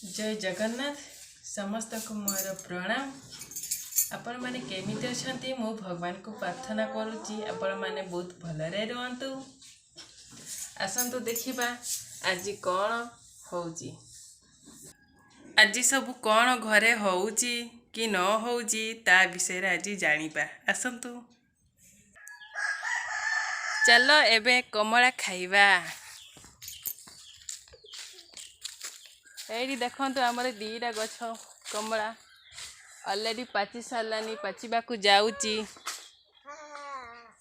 जय जगन्नाथ समस्त को मोर प्रणाम। आपण माने केमिति अछंती मु भगवान को प्रार्थना करूची आपण माने बहुत भलरे रहंतु। आसंतु देखिबा आज कौन होउची, आज सब कौन घरे होउची कि न होउची ता विषय रे आज जानिबा। आसंतु चलो एबे कमला खाइबा। एडी देखंतु हमर दीटा गछ कमला ऑलरेडी पाची सारानी, पाचिबा को जाउची।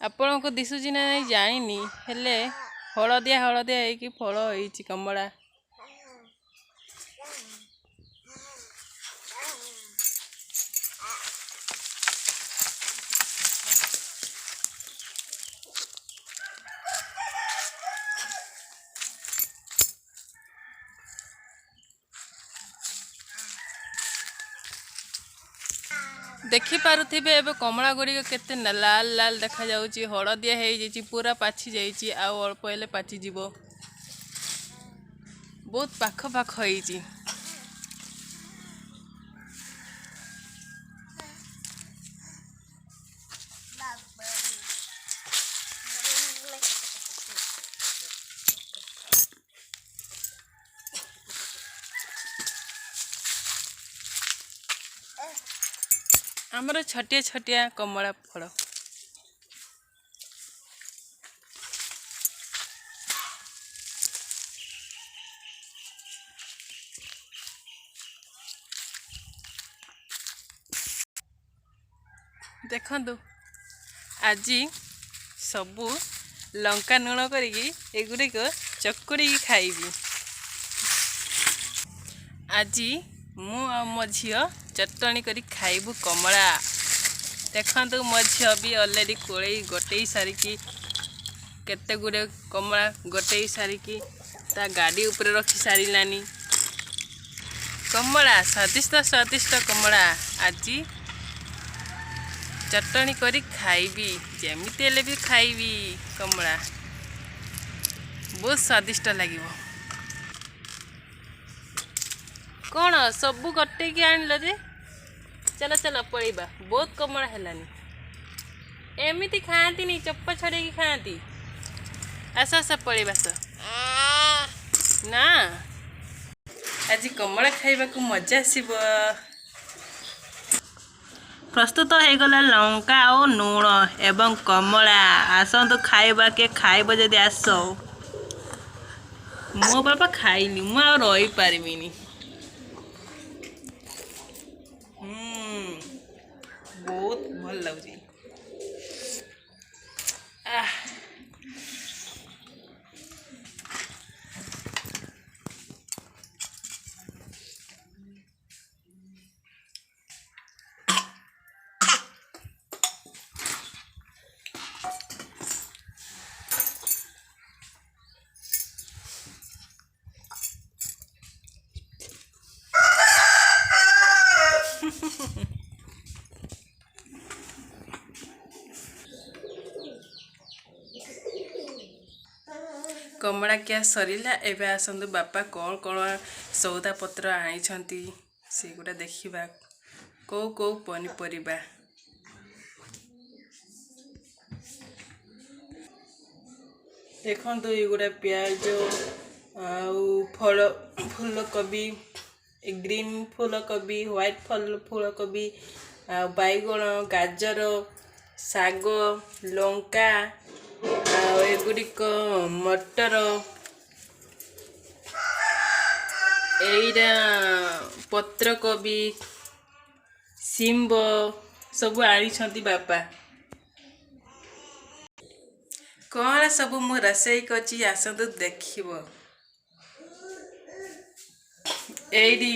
आपण को दिसुची ना नहीं जानिनी, हेले हलदिया हलदिया है फल होइची कमला। देखि पारुथिबे एबे कमला गुड़ी केते लाल लाल देखा जाउची, हलदिया हे जेची पूरा पाछि जाइची आ अल्प हेले पाछि जीवो। बहुत पाख पाख होइची। हमर छटिया छटिया कमला फल देखंतु आज सबू लंका लुण करिकी एगुड़िक चकुड़ी खाइबी। आज मु आ मो झियो चटणी करी खाइबू कमला। देखंतु मो झियो भी ऑलरेडी कोड़े गोटे सारिकी केते गुड़े कमला गोटे सारिकी ता गाड़ी ऊपर रखी सारिलानी। कमला स्वादिष्ट स्वादिष्ट कमला आज चटणी करी खाइबी, जेमिति हेले भी खाइबी कमला, बहुत स्वादिष्ट लागिबो। कौन सबू गटे की आनल जे, चलो चलो पड़ेबा, बहुत कमला हेलानी। एमिति खाती नहीं, चप्पा छड़े की खाती। आस आस पड़ेबा ना आज कमला खाइबा को मजा आसीबो। प्रस्तुत हो गला लंका और लुण एवं कमला। आसतु खाइबा के खाइब जदि आस। मो बापा खाइनी मु आ रही पारिबिनी। बहुत भल लगुची। कमला क्या सरीला एबे आसंतु बापा कौन कौन सौदा पत्र आनी से गुड़ा देखा। कौ कौ पनीपरिबा देखंतु ये गुड़ा प्याज फल फूल कोबी, ग्रीन फूल कोबी, व्हाइट फूल कोबी, बैगण, गाजर, साग, लंका, एगुड़िक मटर, एईरा पत्र कोबी, सिंब सब आनी बापा। कौन सब मु रसई करची आसतु देखिबो। एडी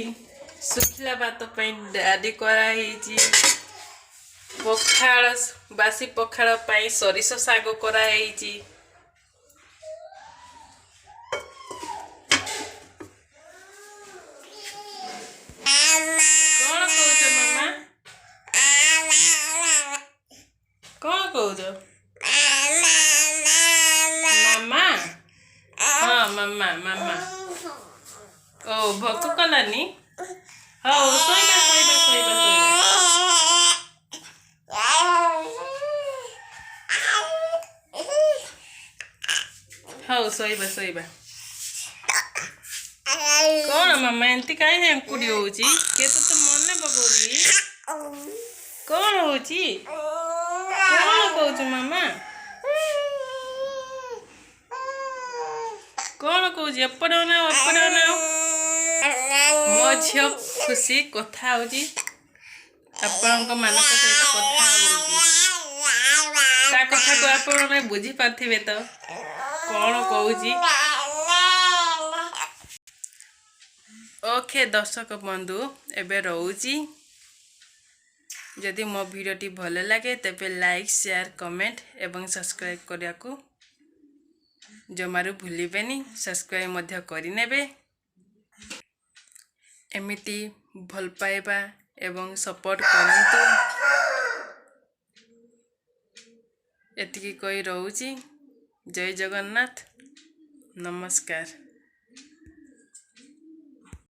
सुखिला भात पे डाली कराई, पखाड़ बासी पखाड़ पाई सरिष साग कराई। कौन कहूच मामा, कौन कहूच मामा? हाँ मामा मामा ଓ ଭୋକ କଲାନି ହଉ ଶୋଇବା ଶୋଇବା ଶୋଇବା ଶୋଇବା ହଉ ଶୋଇବା ଶୋଇବା कौन मामा एंती काहे हेंकुड़ी होउची के तो मने पकोगी कौन होउची कौन कहूच मामा कौन कहूच एपड़ ना मो झियो खुशी कथा होची आपन को मानक सहित कथा होची ता कथा को आपन ने बुझी पाथिबे तो कौन कहूची ओके दर्शक बंधु एबे रोची जदि मो वीडियोटी भल लगे तेबे लाइक शेयर कमेंट एवं सब्सक्राइब करिया को जमारू भूलिबेनी सब्सक्राइब मध्य करिनेबे एमिति भल पाइबा एवं सपोर्ट करंतु एतिकी कोई रोची जय जगन्नाथ नमस्कार।